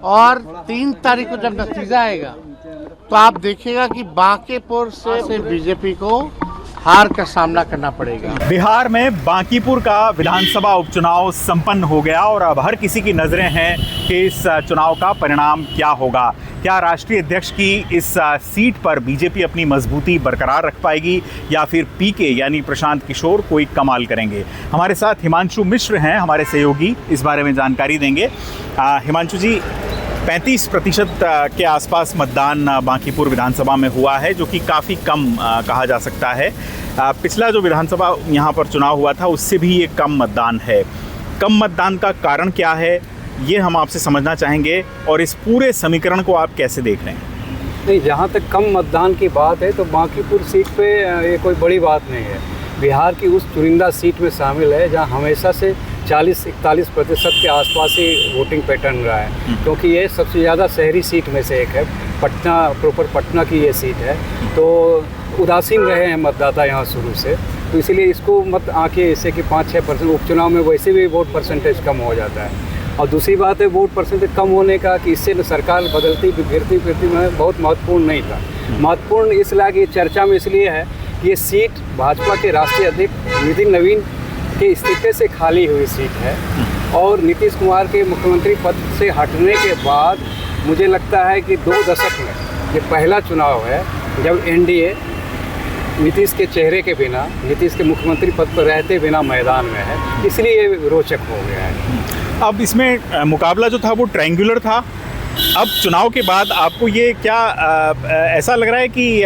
और 3 तारीख को जब नतीजा आएगा तो आप देखिएगा कि बांकीपुर से बीजेपी को हार का सामना करना पड़ेगा। बिहार में बांकीपुर का विधानसभा उपचुनाव संपन्न हो गया और अब हर किसी की नज़रें हैं कि इस चुनाव का परिणाम क्या होगा। क्या राष्ट्रीय अध्यक्ष की इस सीट पर बीजेपी अपनी मजबूती बरकरार रख पाएगी या फिर पीके यानी प्रशांत किशोर कोई कमाल करेंगे। हमारे साथ हिमांशु मिश्र हैं, हमारे सहयोगी, इस बारे में जानकारी देंगे। हिमांशु जी, 35% के आसपास मतदान बांकीपुर विधानसभा में हुआ है, जो कि काफ़ी कम कहा जा सकता है। पिछला जो विधानसभा यहाँ पर चुनाव हुआ था उससे भी ये कम मतदान है। कम मतदान का कारण क्या है, ये हम आपसे समझना चाहेंगे और इस पूरे समीकरण को आप कैसे देख रहे हैं। नहीं, जहाँ तक कम मतदान की बात है तो बांकीपुर सीट पे ये कोई बड़ी बात नहीं है। बिहार की उस चुनिंदा सीट में शामिल है जहाँ हमेशा से 40-41% के आसपास ही वोटिंग पैटर्न रहा है, क्योंकि ये सबसे ज़्यादा शहरी सीट में से एक है। पटना, प्रॉपर पटना की ये सीट है, तो उदासीन रहे हैं मतदाता यहाँ शुरू से, तो इसीलिए इसको मत आके इससे कि 5-6% उपचुनाव में वैसे भी वोट परसेंटेज कम हो जाता है। और दूसरी बात है वोट परसेंटेज कम होने का कि इससे सरकार बदलती फिरती में बहुत महत्वपूर्ण नहीं था। महत्वपूर्ण इसलिए कि चर्चा में इसलिए है कि ये सीट भाजपा के राष्ट्रीय अध्यक्ष नितिन नवीन के इस्तीफे से खाली हुई सीट है और नीतीश कुमार के मुख्यमंत्री पद से हटने के बाद मुझे लगता है कि 2 दशक में ये पहला चुनाव है जब एनडीए नीतीश के चेहरे के बिना, नीतीश के मुख्यमंत्री पद पर रहते बिना मैदान में है, इसलिए ये रोचक हो गया है। अब इसमें मुकाबला जो था वो ट्रायंगुलर था। अब चुनाव के बाद आपको ये क्या ऐसा लग रहा है कि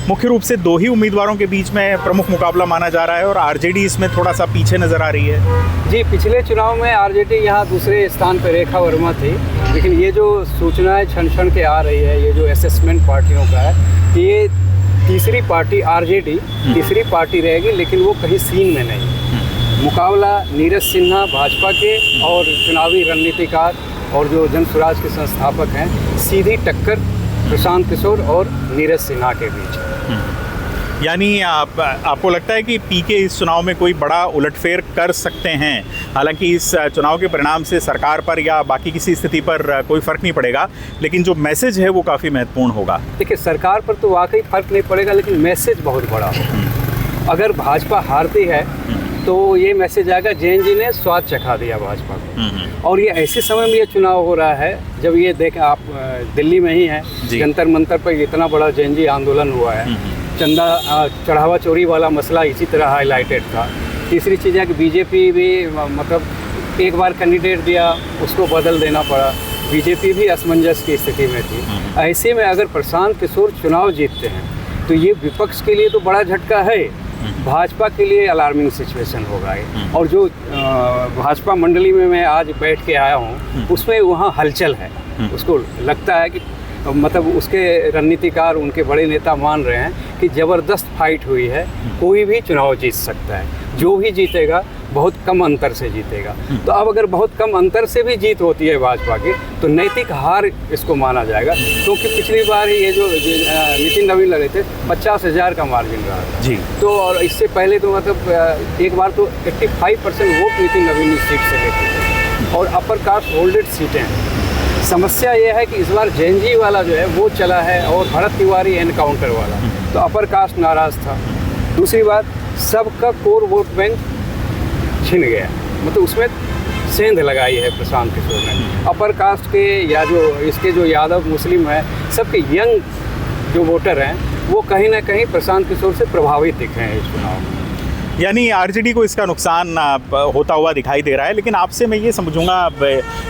मुख्य रूप से 2 ही उम्मीदवारों के बीच में प्रमुख मुकाबला माना जा रहा है और आरजेडी इसमें थोड़ा सा पीछे नज़र आ रही है? जी, पिछले चुनाव में आरजेडी यहाँ दूसरे स्थान पर रेखा वर्मा थी, लेकिन ये जो सूचनाएं क्षण के आ रही है, ये जो असेसमेंट पार्टियों का है कि ये तीसरी पार्टी आरजेडी तीसरी पार्टी रहेगी, लेकिन वो कहीं सीन में नहीं। मुकाबला नीरज सिन्हा भाजपा के और चुनावी रणनीतिकार और जो जन स्वराज के संस्थापक हैं, सीधी टक्कर प्रशांत किशोर और नीरज सिन्हा के बीच है। यानी आपको लगता है कि पीके इस चुनाव में कोई बड़ा उलटफेर कर सकते हैं? हालांकि इस चुनाव के परिणाम से सरकार पर या बाकी किसी स्थिति पर कोई फ़र्क नहीं पड़ेगा, लेकिन जो मैसेज है वो काफ़ी महत्वपूर्ण होगा। देखिए, सरकार पर तो वाकई फ़र्क नहीं पड़ेगा, लेकिन मैसेज बहुत बड़ा होगा। अगर भाजपा हारती है तो ये मैसेज आएगा जैन जी ने स्वाद चखा दिया भाजपा को। और ये ऐसे समय में ये चुनाव हो रहा है जब ये देखें आप दिल्ली में ही हैं, जंतर मंतर पर इतना बड़ा जैन जी आंदोलन हुआ है, चंदा चढ़ावा चोरी वाला मसला इसी तरह हाईलाइटेड था। तीसरी चीज़ है कि बीजेपी भी मतलब एक बार कैंडिडेट दिया, उसको बदल देना पड़ा, बीजेपी भी असमंजस की स्थिति में थी। ऐसे में अगर प्रशांत किशोर चुनाव जीतते हैं तो ये विपक्ष के लिए तो बड़ा झटका है, भाजपा के लिए अलार्मिंग सिचुएशन होगा ये। और जो भाजपा मंडली में मैं आज बैठ के आया हूँ उसमें वहाँ हलचल है, उसको लगता है कि मतलब उसके रणनीतिकार, उनके बड़े नेता मान रहे हैं कि ज़बरदस्त फाइट हुई है, कोई भी चुनाव जीत सकता है, जो भी जीतेगा बहुत कम अंतर से जीतेगा। तो अब अगर बहुत कम अंतर से भी जीत होती है भाजपा की तो नैतिक हार इसको माना जाएगा, क्योंकि पिछली बार ये जो नितिन नवीन लगे थे 50,000 का मार्जिन रहा था जी। तो और इससे पहले तो मतलब एक बार तो 85% वोट नितिन नवीन सीट से लेते थे और अपर कास्ट होल्डेड सीटें। समस्या ये है कि इस बार जैन जी वाला जो है वो चला है और भरत तिवारी एनकाउंटर वाला, तो अपर कास्ट नाराज़ था। दूसरी बात, सबका कोर वोट बैंक छिन गया, मतलब उसमें सेंध लगाई है प्रशांत किशोर ने। अपर कास्ट के या जो इसके जो यादव मुस्लिम हैं, सबके यंग जो वोटर हैं वो कहीं ना कहीं प्रशांत किशोर से प्रभावित दिख रहे हैं इस चुनाव में। यानी आरजेडी को इसका नुकसान होता हुआ दिखाई दे रहा है। लेकिन आपसे मैं ये समझूंगा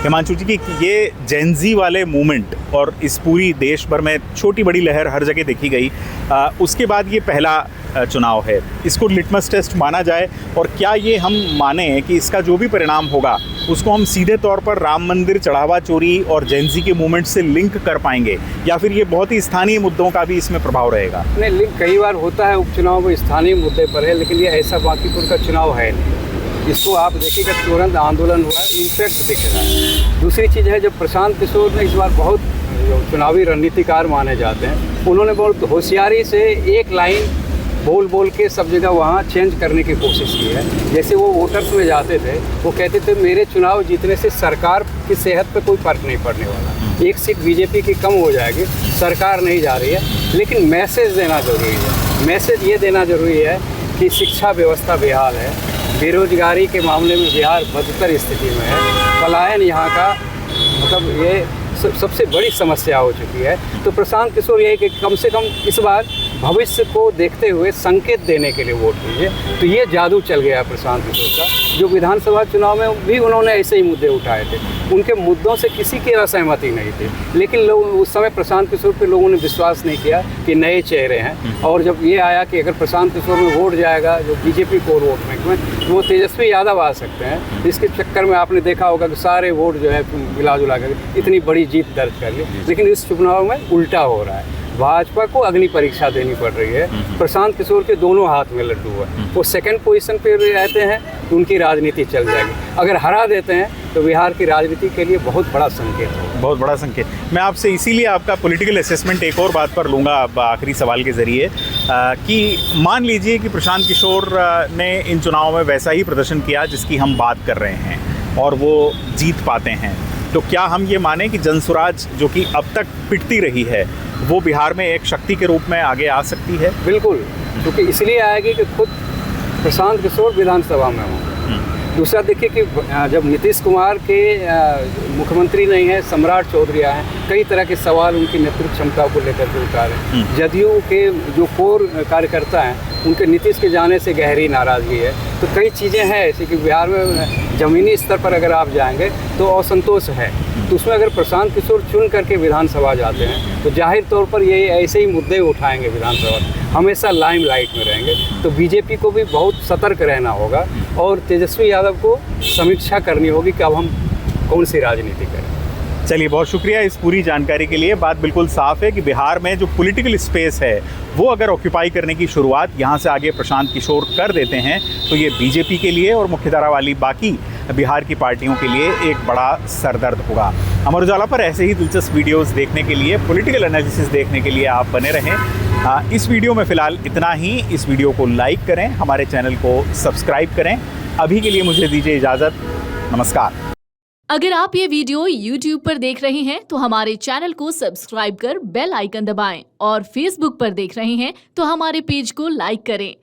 हिमांशु जी कि ये जेनजी वाले मूवमेंट और इस पूरी देश भर में छोटी बड़ी लहर हर जगह देखी गई, उसके बाद ये पहला चुनाव है, इसको लिटमस टेस्ट माना जाए और क्या ये हम माने कि इसका जो भी परिणाम होगा उसको हम सीधे तौर पर राम मंदिर, चढ़ावा चोरी और जेनजी के मूवमेंट से लिंक कर पाएंगे, या फिर ये बहुत ही स्थानीय मुद्दों का भी इसमें प्रभाव रहेगा? नहीं, लिंक कई बार होता है उपचुनाव में स्थानीय मुद्दे पर है, लेकिन ये ऐसा बांकीपुर का चुनाव है नहीं। इसको आप देखिएगा, तुरंत आंदोलन हुआ है, इम्पैक्ट दिख रहा है। दूसरी चीज़ है, जब प्रशांत किशोर ने इस बार बहुत चुनावी रणनीतिकार माने जाते हैं, उन्होंने बहुत होशियारी से एक लाइन बोल बोल के सब जगह वहाँ चेंज करने की कोशिश की है। जैसे वो वोटर्स में जाते थे, वो कहते थे मेरे चुनाव जीतने से सरकार की सेहत पे कोई फर्क नहीं पड़ने वाला, एक सीट बीजेपी की कम हो जाएगी, सरकार नहीं जा रही है। लेकिन मैसेज देना ज़रूरी है। मैसेज ये देना ज़रूरी है कि शिक्षा व्यवस्था बेहाल है, बेरोजगारी के मामले में बिहार बदतर स्थिति में है, पलायन यहाँ का मतलब ये सबसे बड़ी समस्या हो चुकी है। तो प्रशांत किशोर ये कि कम से कम इस बार भविष्य को देखते हुए संकेत देने के लिए वोट दीजिए। तो ये जादू चल गया प्रशांत किशोर का, जो विधानसभा चुनाव में भी उन्होंने ऐसे ही मुद्दे उठाए थे। उनके मुद्दों से किसी की असहमति नहीं थी, लेकिन लोग उस समय प्रशांत किशोर पे लोगों ने विश्वास नहीं किया कि नए चेहरे हैं। और जब ये आया कि अगर प्रशांत किशोर में वोट जाएगा जो बीजेपी कोर वोट बैंक में, तो वो तेजस्वी यादव आ सकते हैं। इसके चक्कर में आपने देखा होगा कि सारे वोट जो है मिला जुला कर इतनी बड़ी जीत दर्ज कर ली। लेकिन इस चुनाव में उल्टा हो रहा है, भाजपा को अग्नि परीक्षा देनी पड़ रही है। प्रशांत किशोर के दोनों हाथ में लड्डू है, वो सेकंड पोजीशन पे रहते हैं तो उनकी राजनीति चल जाएगी। अगर हरा देते हैं तो बिहार की राजनीति के लिए बहुत बड़ा संकेत है, बहुत बड़ा संकेत। मैं आपसे इसीलिए आपका पॉलिटिकल असेसमेंट एक और बात पर लूँगा अब आखिरी सवाल के ज़रिए, कि मान लीजिए कि प्रशांत किशोर ने इन चुनावों में वैसा ही प्रदर्शन किया जिसकी हम बात कर रहे हैं और वो जीत पाते हैं, तो क्या हम ये माने कि जनसुराज जो कि अब तक पिटती रही है वो बिहार में एक शक्ति के रूप में आगे आ सकती है? बिल्कुल, क्योंकि इसलिए आएगी कि खुद प्रशांत किशोर विधानसभा में हों। दूसरा देखिए कि जब नीतीश कुमार के मुख्यमंत्री नहीं है, सम्राट चौधरी आए हैं, कई तरह के सवाल उनकी नेतृत्व क्षमता को लेकर के उठा रहे हैं। जदयू के जो कोर कार्यकर्ता हैं उनके नीतीश के जाने से गहरी नाराज़गी है। तो कई चीज़ें हैं ऐसी कि बिहार में ज़मीनी स्तर पर अगर आप जाएंगे तो असंतोष है। तो उसमें अगर प्रशांत किशोर चुन करके विधानसभा जाते हैं तो जाहिर तौर पर ये ऐसे ही मुद्दे उठाएंगे विधानसभा, हमेशा लाइमलाइट में रहेंगे। तो बीजेपी को भी बहुत सतर्क रहना होगा और तेजस्वी यादव को समीक्षा करनी होगी कि अब हम कौन सी राजनीति करें। चलिए, बहुत शुक्रिया इस पूरी जानकारी के लिए। बात बिल्कुल साफ है कि बिहार में जो पॉलिटिकल स्पेस है वो अगर ऑक्यूपाई करने की शुरुआत यहाँ से आगे प्रशांत किशोर कर देते हैं तो ये बीजेपी के लिए और मुख्यधारा वाली बाकी बिहार की पार्टियों के लिए एक बड़ा सरदर्द होगा। अमर उजाला पर ऐसे ही दिलचस्प वीडियोस देखने के लिए, पॉलिटिकल एनालिसिस देखने के लिए आप बने रहें। इस वीडियो में फ़िलहाल इतना ही। इस वीडियो को लाइक करें, हमारे चैनल को सब्सक्राइब करें। अभी के लिए मुझे दीजिए इजाज़त। नमस्कार। अगर आप ये वीडियो YouTube पर देख रहे हैं तो हमारे चैनल को सब्सक्राइब कर बेल आइकन दबाएं और Facebook पर देख रहे हैं तो हमारे पेज को लाइक करें।